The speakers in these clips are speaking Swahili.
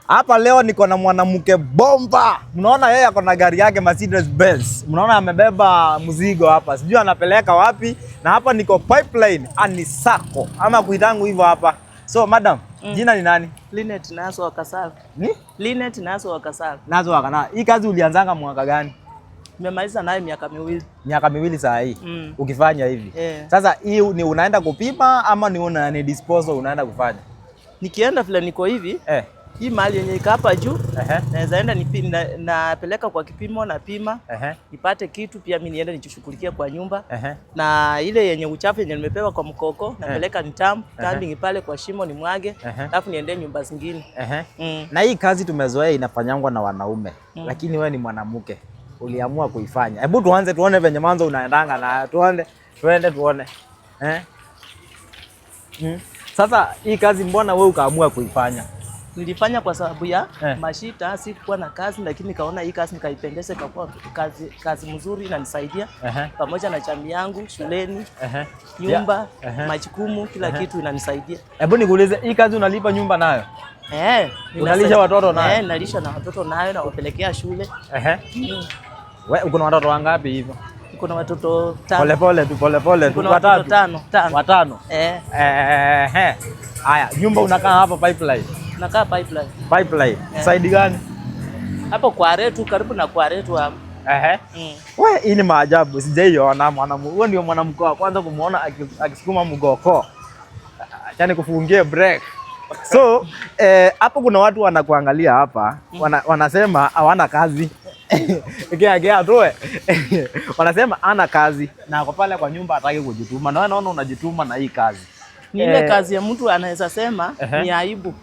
Hapa leo niko na mwanamke bomba. Mnaona yeye ako na gari yake Mercedes Benz. Mnaona amebeba mzigo hapa. Sijui anapeleka wapi. Na hapa niko Pipeline Anisako. Ama kuitangu hivyo hapa. So madam, jina ni nani? Linet Naso Wakasala. Ni? Linet Naso Wakasala. Naso Wakana. Hii kazi ulianzanga mwaka gani? Nimemaliza nayo miaka 2. Miaka 2 saa hii. Ukifanya hivi. Sasa hii ni unaenda kupima ama ni disposal unaenda kufanya? Nikienda vile niko hivi. Hii mali yenye iko hapa juu, naweza enda napeleka kwa kipimo na pima, nipate kitu pia mimi niende nijishughulikie kwa nyumba. Na ile yenye uchafu yenye nimepewa kwa mkoko, napeleka tambing pale kwa shimo ni mwage, alafu niende nyumba zingine. Na hii kazi tumezoea inafanyangwa na wanaume, lakini wewe ni mwanamke. Uliamua kuifanya. Hebu tuone venye mwanzo unaendanga na tuone. Sasa hii kazi mbona wewe ukaamua kuifanya? Nilifanya kwa sababu ya mashita, sikuwa na kazi, lakini nikaona hii kazi nikaipendeza, ikakuwa kazi mzuri inanisaidia pamoja na jamii yangu, shuleni, nyumba, majukumu, kila kitu inanisaidia. Hebu nikuulize, hii kazi unalipa nyumba nayo? Unalisha watoto nayo? Nalisha na watoto nayo na wapelekea shule. Wewe uko na watoto wangapi hivyo? Uko na watoto 5. Pole tu. Watano. Haya, nyumba unakaa hapa Pipeline? Nakaa Pipeline. Pipeline. Side gani? Hapo kwa Retu, karibu na kwa Retu hapo. Wewe hii ni maajabu. Sijaiona mwanamke. Huo ndio mwanamke wa kwanza kumuona akisukuma mgoko. Acha nikufungie break. So, hapo kuna watu wanakuangalia hapa, wanasema hawana kazi. Wanasema ana kazi na kwa pale kwa nyumba hataki kujituma. Na wewe naona unajituma na hii kazi. Ni ile kazi ya mtu anaweza sema ni aibu.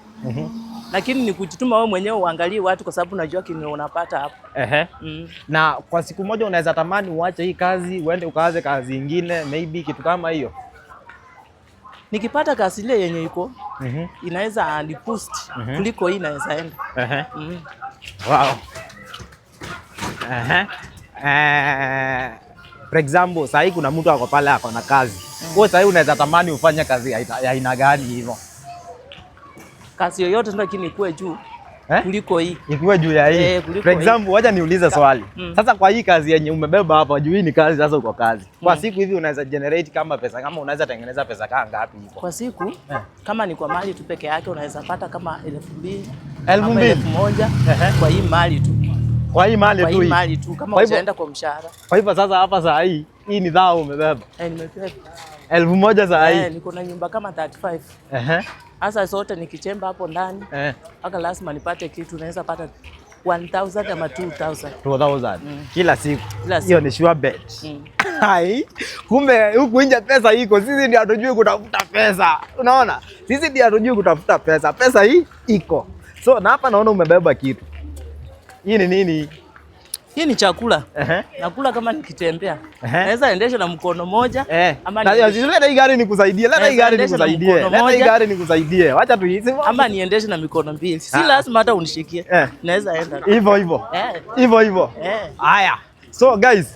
Lakini ni kujituma wewe mwenyewe uangalie watu kwa sababu unajua kile unapata hapo. Na kwa siku moja unaweza tamani uache hii kazi uende ukaanze kazi nyingine, maybe kitu kama hiyo. Nikipata kazi ile yenye iko inaweza ni boost kuliko hii inaweza enda. Wow. For example, sasa kuna mtu ako pale ako na kazi. Wewe sasa unaweza tamani ufanye kazi ya aina gani hivyo? Kazi yoyote ndio lakini ikuwe juu kuliko hii. Ikuwe juu ya hii. For example, wacha niulize swali. Sasa kwa hii kazi yenye umebeba hapa juu hii ni kazi sasa uko kazi. Kwa siku hivi unaweza generate kama pesa kama unaweza tengeneza pesa kama ngapi hivyo? Kwa siku kama ni kwa mali tu peke yake unaweza pata kama 2,000, 1,000 kwa hii mali tu. Kwa hii mali tu. Kwa hii mali tu kama unaenda kwa mshahara. Kwa hivyo sasa hapa saa hii ni dhao umebeba. Nimebeba 1,000 saa hii. Niko na nyumba kama 35. Sasa zote nikichemba hapo ndani. Aka lazima nipate kitu naweza pata 1,000 ama 2,000. 2,000 kila siku. Hiyo ni sure bet. Hai, kumbe huku nje pesa iko. Sisi ndio hatujui kutafuta pesa. Unaona? Sisi ndio hatujui kutafuta pesa. Pesa hii iko. So na hapa naona umebeba kitu. Hii ni nini? Hii ni chakula. Nakula kama nikitembea. Naweza endesha na mkono moja ama leta hii gari nikusaidie. Leta hii gari nikusaidie. Wacha tu hizi. Ama niendeshe na mikono mbili. Si lazima hata unishikie. Naweza enda. Hivyo. Haya. So guys,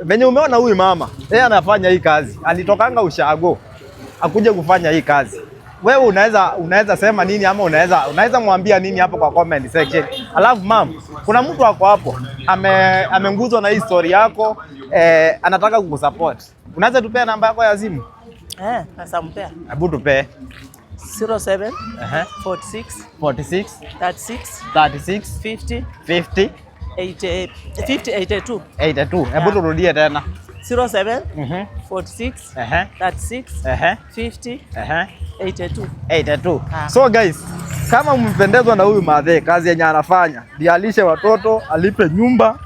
venye umeona huyu mama, yeye anafanya hii kazi. Alitokanga ushago akuje kufanya hii kazi. Wewe unaweza sema nini ama unaweza mwambia nini hapo kwa comment section. Alafu mam, kuna mtu wako hapo amenguzwa na hii story yako, anataka kukusupport. Unaweza tupea namba yako ya simu? Nasampea. Hebu tupe. 07 46 36 50 82. Hebu turudie tena. 07 46 36 50 82. So guys, kama mpendezwa na huyu madhe, kazi yenye anafanya, dialishe watoto, alipe nyumba,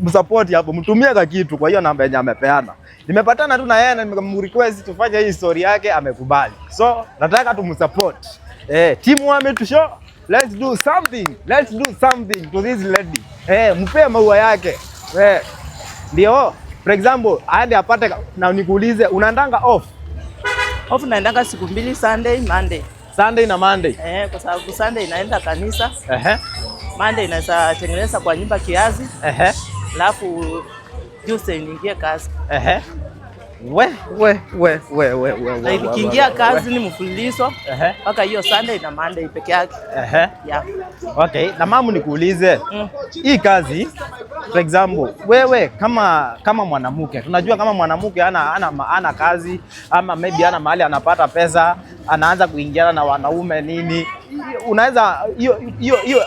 msupport hapo, mtumie ka kitu kwa hiyo namba yenye amepeana. Nimepatana tu na yeye na nimemrequest tufanye hii story yake, amekubali. So nataka tumsupport. Team wame to show, let's do something to this lady. Mpe maua yake. Ndio, for example, aende apate na nikuulize unaandanga off naendanga siku 2, Sunday na Monday. Kwa sababu Sunday inaenda kanisa. Monday inaweza tengeneza kwa nyumba kiazi. Alafu Tuesday niingie kazi. Na nikiingia kazi ni mfululizo mpaka hiyo Sunday na Monday peke yake. Yeah. Okay, na mamu nikuulize. Hii kazi for example, wewe kama mwanamke, tunajua kama mwanamke ana kazi ama maybe ana mahali anapata pesa, anaanza kuingiana na wanaume nini. Unaweza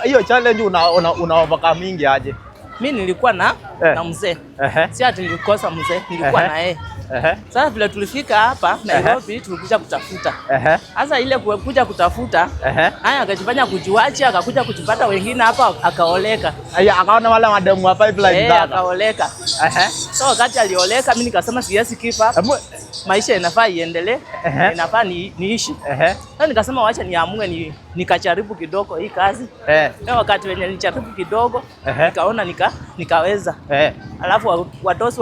hiyo challenge una overcome mingi aje? Mimi nilikuwa na mzee. Si ati nilikosa mzee, nilikuwa na yeye. Sasa vile tulifika hapa Nairobi tulikuja kutafuta. Sasa ile kuja kutafuta, haya akajifanya kujiwacha, akakuja kujipata wengine hapa akaoleka. Akaona wale mademu wa pipeline dada. Akaoleka. So wakati alioleka mimi nikasema siwezi keep up. Maisha inafaa iendelee, inafaa niishi. Sasa nikasema wacha niamue nikajaribu kidogo hii kazi. Na wakati wenye nilijaribu kidogo, nikaona nikaweza. Alafu wadosi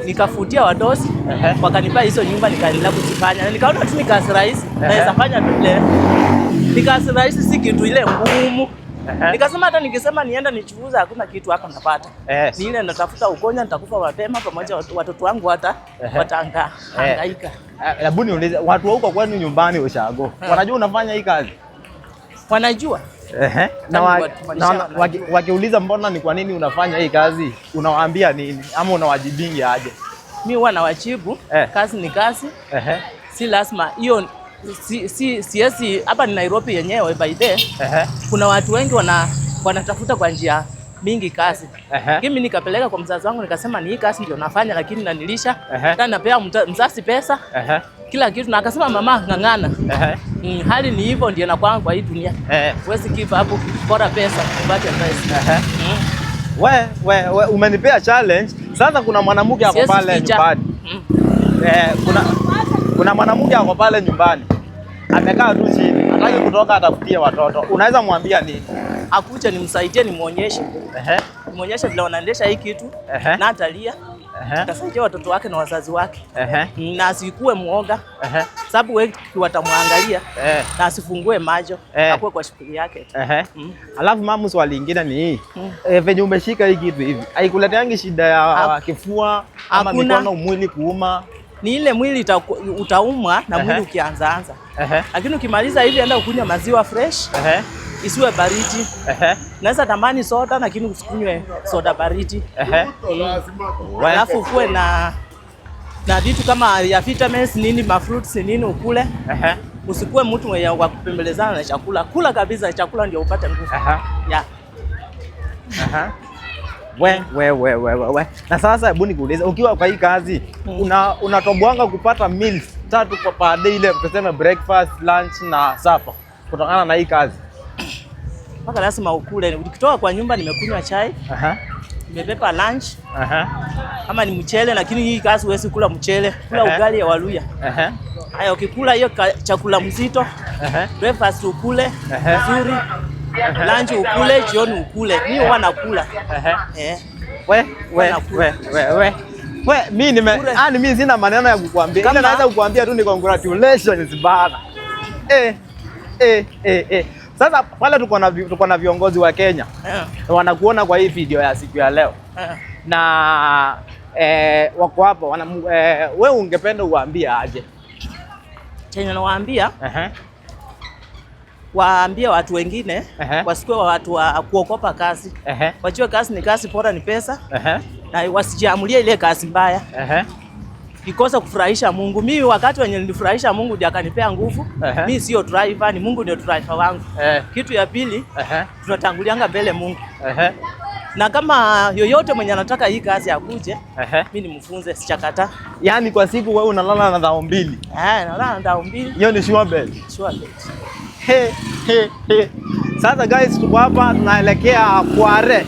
nikafutia wadosi, wakanipa hizo nyumba nikaendelea kuzifanya. Na nikaona tu ni kazi rahisi, naweza fanya tu ile. Ni kazi rahisi, si kitu ile ngumu. Nikasema hata nikisema nienda nichuuza hakuna kitu hapa napata. Ni ile natafuta ugonjwa nitakufa mapema pamoja watoto wangu watahangaika. Hebu niulize watu wa huko kwenu nyumbani Ushago, wanajua unafanya hii kazi? Wanajua. Na wakiuliza mbona ni kwa nini unafanya hii kazi, unawaambia nini ama unawajibingi aje? Mimi huwa nawajibu kazi ni kazi. Si lazima hiyo siasi hapa ni Nairobi yenyewe by the kuna watu wengi wanatafuta kwa njia mingi kazi. Mimi nikapeleka kwa mzazi wangu nikasema ni hii kazi ndio nafanya, lakini nanilisha na napea mzazi pesa kila kitu, na akasema mama ng'ang'ana. Hali ni hivyo ndio nakwanga kwa hii dunia. Huwezi keep hapo bora pesa upate pesa. We umenipea challenge. Sasa kuna mwanamke ako pale nyumbani. Kuna mwanamke ako pale nyumbani. Amekaa tu chini, hataki kutoka atafutie watoto. Unaweza mwambia nini? Akuje nimsaidie nimuonyeshe. Nimuonyeshe vile wanaendesha hii kitu na atalia. Atasaidia watoto wake na wazazi wake. Na asikue muoga. Sababu wewe watamwangalia na asifungue macho, akue kwa shughuli yake. Alafu mamu, swali lingine ni hii. Venye umeshika hii kitu hivi, haikuleteangi shida ya kifua ama mikono mwili kuuma? Ni ile mwili utaumwa na mwili ukianzaanza. Lakini ukimaliza hivi enda ukunywa maziwa fresh. Isiwe baridi. Naweza tamani soda lakini usikunywe soda baridi. Alafu kuwe na vitu kama ya vitamins nini, fruits nini ukule. Usikuwe mtu mwenye wa kupembelezana na chakula. Kula kabisa chakula ndio upate nguvu. Na sasa hebu nikuulize, ukiwa kwa hii kazi unatoboanga kupata meals 3 per day, ile tuseme breakfast, lunch na supper, kutokana na hii kazi? Mpaka lazima ukule. Ukitoka kwa nyumba nimekunywa chai, nimepepa lunch, kama ni mchele, lakini hii kazi huwezi kula mchele, kula ugali ya Waluya. Haya, ukikula hiyo chakula mzito, breakfast ukule nzuri, lunch ukule, jioni ukule. Mimi huwa nakula. Mimi sina maneno ya kukuambia. Ile naweza kukuambia tu ni congratulations bana. Sasa pale tuko na viongozi wa Kenya. Wanakuona kwa hii video ya siku ya leo. Na wako hapa wewe ungependa uwaambie aje? Chenye nawaambia waambie watu wengine wasikuwe watu wa kuogopa kazi. Wajue kazi ni kazi, bora ni pesa. Na wasijiamulie ile kazi mbaya. Ikosa kufurahisha Mungu. Mimi wakati wenye nilifurahisha Mungu ndiye akanipea nguvu. Mimi sio driver, ni Mungu ndio driver wangu. Kitu ya pili, tunatangulianga mbele Mungu. Na kama yoyote mwenye anataka hii kazi akuje, mimi nimfunze, sichakata. Yaani kwa siku wewe unalala na dhao mbili? Nalala na dhao mbili. Hiyo ni sure bet. Sure bet. Sasa guys, tuko hapa tunaelekea Kware.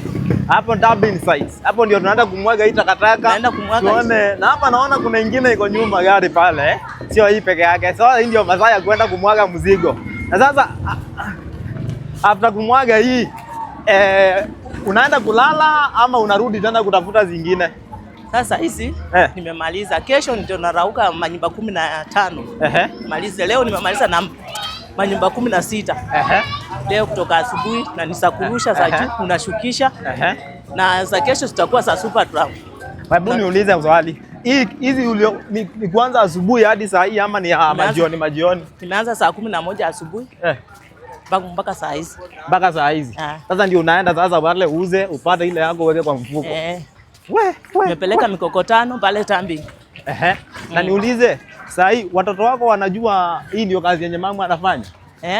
Hapo Dublin site. Hapo ndio tunaenda kumwaga hii takataka. Naenda kumwaga. Tuone. Na hapa naona kuna ingine iko nyuma gari pale. Sio hii peke yake. So hii ndio masaa ya kwenda kumwaga mzigo. Na sasa after kumwaga hii unaenda kulala ama unarudi tena kutafuta zingine? Sasa hizi nimemaliza. Kesho ndio narauka manyumba 15. Malize leo nimemaliza na manyumba 16. Leo kutoka asubuhi na nisakurusha za juu unashukisha. Na za kesho tutakuwa za super drum. Hebu niulize swali. hizi ni kuanza asubuhi hadi saa hii ama ni majioni? Tumeanza saa 11 asubuhi. Mpaka saa hizi. Mpaka saa hizi. Sasa ndio unaenda sasa pale uuze upate ile yako uweke kwa mfuko. Nimepeleka mikokotano pale Tambi. Na niulize, saa hii watoto wako wanajua hii ndio kazi yenye mama anafanya?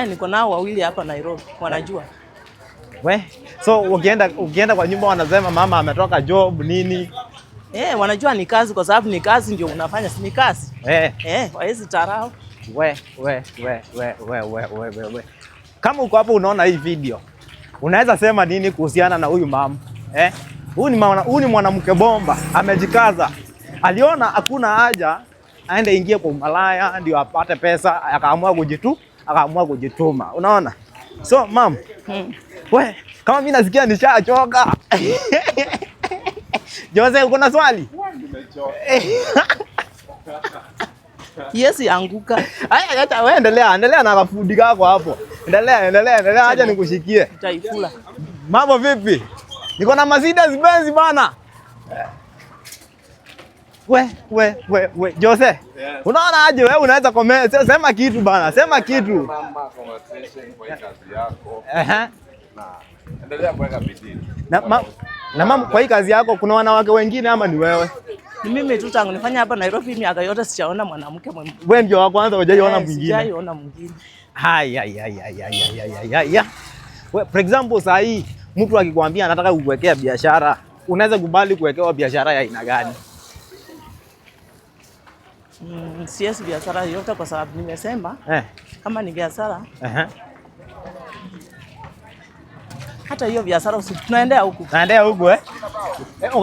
Niko nao wawili hapa Nairobi, wanajua. So ukienda kwa nyumba wanasema mama ametoka job nini? Wanajua ni kazi kwa sababu ni kazi ndio unafanya, si ni kazi. Waezi tarao. Kama uko hapo unaona hii video, unaweza sema nini kuhusiana na huyu mama? Huyu ni mwanamke bomba, amejikaza. Aliona hakuna haja aende ingie kwa umalaya ndio apate pesa, akaamua kujituma. Unaona? So mama, kama mimi nasikia nishachoka. Jose, uko na swali? Yes, anguka. Haya, wewe endelea na kafudi kako hapo. Endelea, acha nikushikie. Utaikula. Mambo vipi? Niko na Mercedes Benz bana. Jose. Yes. Unaona aje wewe unaweza sema kitu bana. Sema kitu. Mama conversation kwa kazi yako. Endelea kuweka bidii. Na mama, kwa hii kazi yako kuna wanawake wengine ama ni wewe? Ni mimi tu tangu nifanya hapa Nairobi miaka yote sijaona mwanamke mwingine. Wewe ndio wa kwanza hujaona mwingine. Sijaona mwingine. For example, saa hii mtu akikwambia anataka kukuwekea biashara, unaweza kubali kuwekewa biashara ya aina gani? Siwezi biashara yote kwa sababu nimesema kama ni biashara hata hiyo biashara tunaendea huku. Naendea huku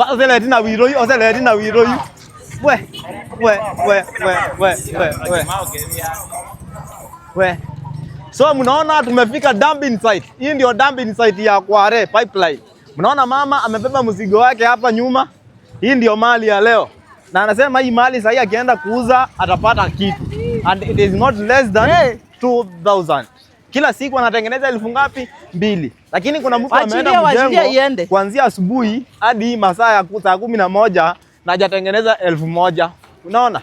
Oseleti na wiro yu. So mnaona tumefika dumping site. Hii ndio dumping site ya Kware Pipeline. Mnaona mama amebeba mzigo wake hapa nyuma. Hii ndio mali ya leo. Na anasema hii mali sasa akienda kuuza atapata kitu. And it is not less than 2,000. Kila siku anatengeneza 1000 ngapi? 2. Lakini kuna mtu ameenda mjengo kuanzia asubuhi hadi masaa ya saa 11 na hajatengeneza 1000. Unaona?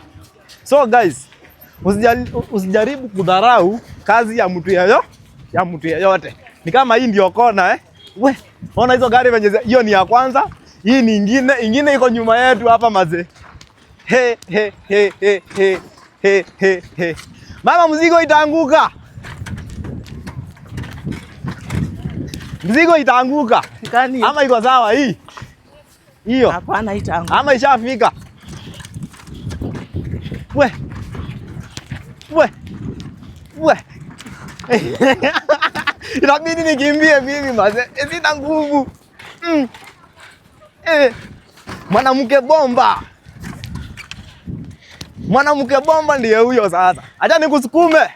So guys, usijaribu kudharau kazi ya mtu yeyote. Ni kama hii ndio kona ona hizo gari venye hiyo ni ya kwanza, hii ni ingine iko nyuma yetu hapa mazee. Mama, mzigo itaanguka. Mzigo itaanguka. Ama iko sawa hii? Hiyo. Hapana, itaanguka. Ama ishafika. Inabidi nikimbie mimi mazee. Sina nguvu. Mwanamke bomba. Mwanamke bomba ndiye huyo sasa. Acha nikusukume.